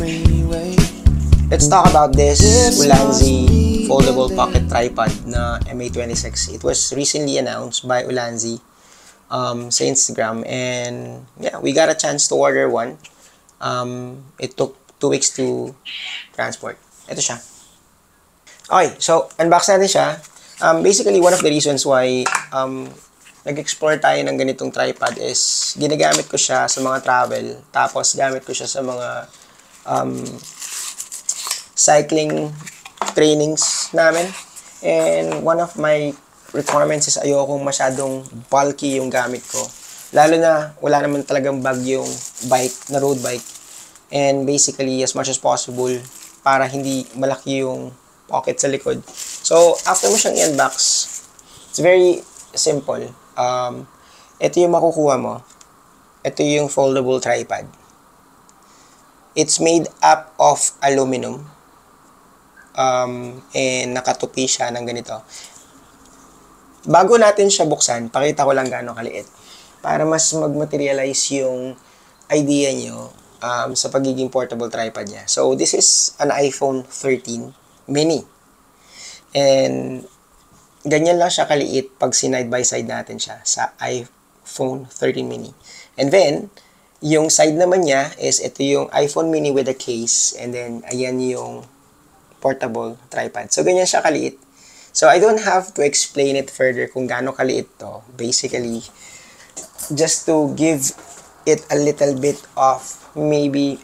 Let's talk about this Ulanzi foldable pocket tripod na MA26. It was recently announced by Ulanzi sa Instagram, and yeah, we got a chance to order one. It took 2 weeks to transport. Ito siya. Okay, so unbox natin siya. Basically, one of the reasons why nag-explore tayo ng ganitong tripod is ginagamit ko siya sa mga travel, tapos gamit ko siya sa mga cycling trainings namin. And one of my requirements is ayokong masyadong bulky yung gamit ko. Lalo na wala naman talagang bag yung bike, na road bike. And basically, as much as possible, para hindi malaki yung pocket sa likod. So, after mo siyang i-unbox, it's very simple. Ito yung makukuha mo. Ito yung foldable tripod. It's made up of aluminum. And nakatupi siya ng ganito. Bago natin siya buksan, pakita ko lang gaano kaliit. Para mas mag-materialize yung idea nyo sa pagiging portable tripod niya. So, this is an iPhone 13 mini. And ganyan lang siya kaliit pag sinide by side natin siya sa iPhone 13 mini. And then, yung side naman niya is ito yung iPhone mini with a case. And then, ayan yung portable tripod. So, ganyan siya kaliit. So, I don't have to explain it further kung gaano kaliit to. Basically, just to give it a little bit of maybe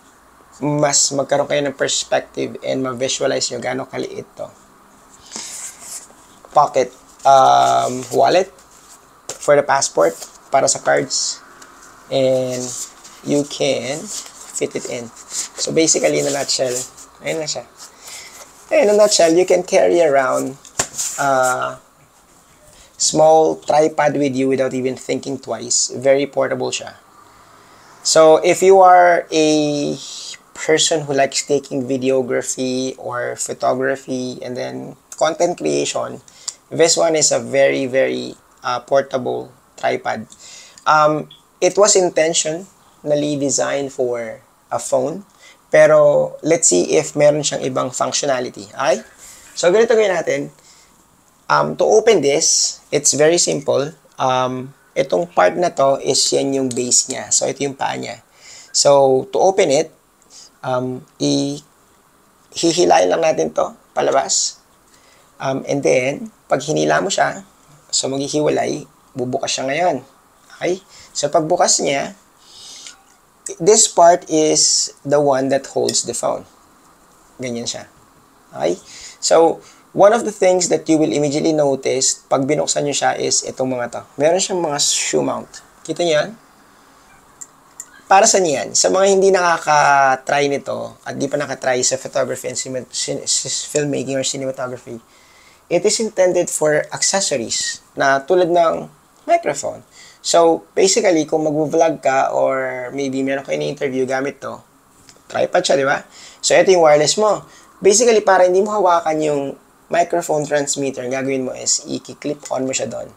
mas magkaroon kayo ng perspective and ma-visualize nyo gaano kaliit to. Pocket wallet for the passport, para sa cards, and you can fit it in. So basically, in a nutshell, ayun na siya. In a nutshell, you can carry around small tripod with you without even thinking twice. Very portable siya. So if you are a person who likes taking videography or photography and then content creation, this one is a very, very portable tripod. It was intentionally designed for a phone, pero let's see if meron siyang ibang functionality. Okay? So, ganito gawin natin. To open this, it's very simple. Itong part na to is yan yung base niya. So, ito yung paa niya. So, to open it, hihilayin lang natin to palabas. And then, pag hinila mo siya, so maghihiwalay, bubukas siya ngayon. Okay? So, pagbukas niya, this part is the one that holds the phone. Ganyan siya. Okay? So, one of the things that you will immediately notice pag binuksan nyo siya is itong mga to. Meron siyang mga shoe mount. Kita nyo yan? Para sa niyan, sa mga hindi nakaka-try nito at di pa nakatry sa photography and filmmaking or cinematography, it is intended for accessories na tulad ng microphone. So, basically, kung mag-vlog ka or maybe meron kayo na-interview gamit to, tripod siya, di ba? So, ito yung wireless mo. Basically, para hindi mo hawakan yung microphone transmitter, ang gagawin mo is i-clip on mo siya doon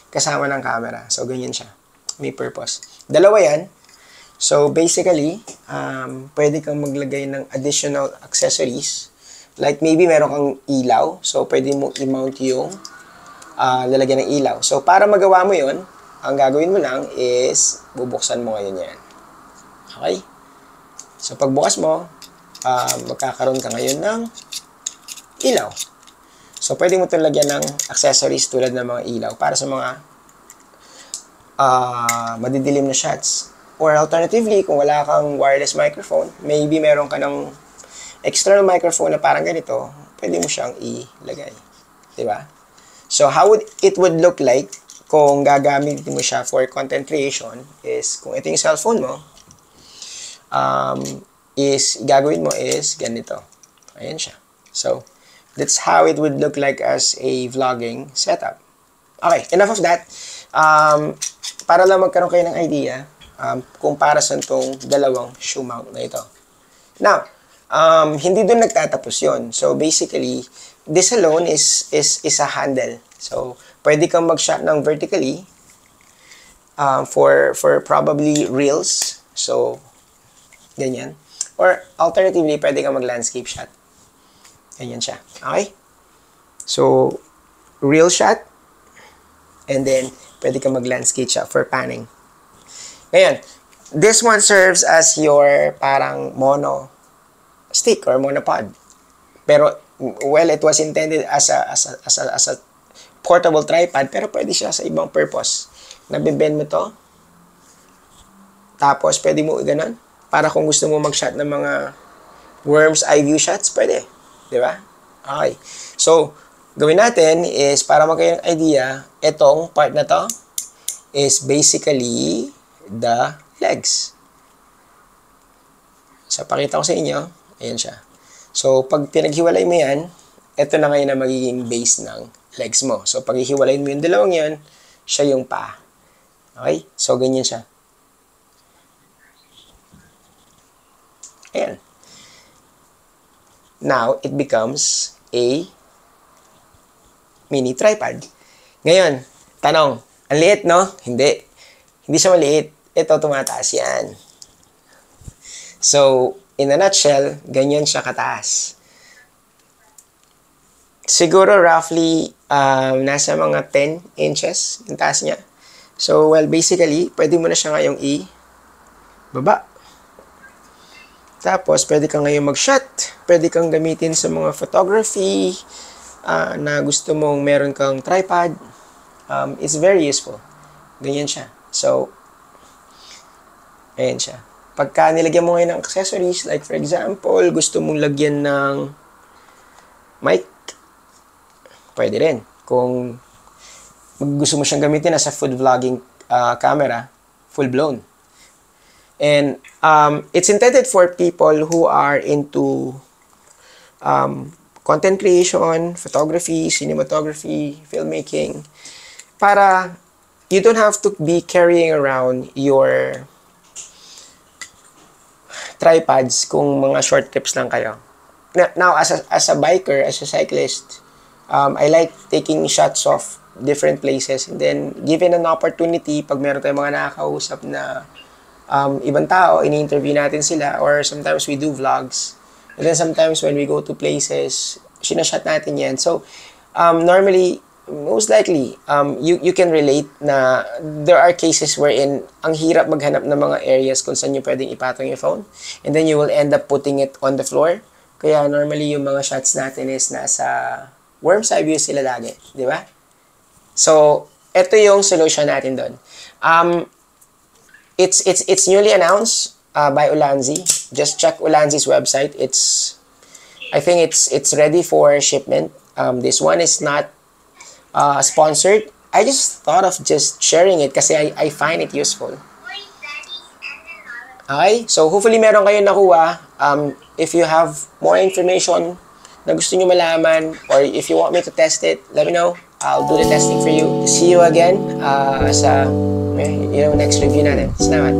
kasama ng camera. So, ganyan siya. May purpose. Dalawa yan. So, basically, pwede kang maglagay ng additional accessories. Like, maybe meron kang ilaw. So, pwede mo i-mount yung lalagyan ng ilaw. So, para magawa mo yon, ang gagawin mo lang is bubuksan mo ngayon yan. Okay? So, pagbukas mo, magkakaroon ka ngayon ng ilaw. So, pwede mo itong lagyan ng accessories tulad ng mga ilaw para sa mga madidilim na shots. Or alternatively, kung wala kang wireless microphone, maybe meron ka ng external microphone na parang ganito, pwede mo siyang ilagay. Diba? So, how it would look like kung gagamitin mo siya for content creation is, kung ito yung cellphone mo, gagawin mo is ganito. Ayan siya. So, that's how it would look like as a vlogging setup. Okay, enough of that. Para lang magkaroon kayo ng idea, comparison tong dalawang shoe mount na ito. Now, hindi dun nagtatapos yon. So, basically, this alone is a handle. So, pwede kang mag-shot ng vertically for probably reels. So, ganyan. Or alternatively, pwede kang mag-landscape shot. Ganyan siya. Okay? So, real shot, and then pwede kang mag-landscape shot for panning. Ngayon, this one serves as your parang mono stick or monopod. Pero, well, it was intended as a portable tripod, pero pwede siya sa ibang purpose. Nabibend mo to, tapos pwede mo ganun, para kung gusto mo mag-shot ng mga worms eye view shots, pwede. Di ba? Okay. So, gawin natin is, para magkaroon ng idea, itong part na to is basically the legs. So, pakita ko sa inyo. Ayan siya. So, pag pinaghiwalay mo yan, ito na ngayon na magiging base ng legs mo. So, pag hiwalayin mo yung dalawang yan, siya yung paa. Okay? So, ganyan siya. Ayan. Now, it becomes a mini tripod. Ngayon, tanong, ang liit, no? Hindi. Hindi siya maliit. Ito, tumataas yan. So, in a nutshell, ganyan siya kataas. Siguro roughly, nasa mga 10 inches yung taas niya. So, well, basically, pwede mo na siya ngayong i-baba. Tapos, pwede kang ngayong mag-shot. Pwede kang gamitin sa mga photography na gusto mong meron kang tripod. It's very useful. Ganyan siya. So, ayan siya. Pagka nilagyan mo ngayon ng accessories, like for example, gusto mong lagyan ng mic, pwede rin. Kung gusto mo siyang gamitin as a food vlogging camera, full-blown. And it's intended for people who are into content creation, photography, cinematography, filmmaking, para you don't have to be carrying around your tripods kung mga short trips lang kayo. Now, as a biker, as a cyclist, I like taking shots of different places, and then given an opportunity, pag meron tayong mga nakakausap na ibang tao, ini-interview natin sila, or sometimes we do vlogs, and then sometimes when we go to places, sinashot natin yan. So, normally, most likely, you can relate na there are cases wherein ang hirap maghanap ng mga areas kung saan nyo pwedeng ipatong yung phone, and then you will end up putting it on the floor. Kaya normally yung mga shots natin is nasa worm's eye view sila lagi, di ba? So, ito yung solution natin doon. It's newly announced by Ulanzi. Just check Ulanzi's website. I think it's ready for shipment. This one is not sponsored. I just thought of just sharing it kasi I find it useful. Okay? So, hopefully meron kayo nakuha. If you have more information na gusto nyo malaman, or if you want me to test it, let me know. I'll do the testing for you. See you again sa next review natin. Salamat.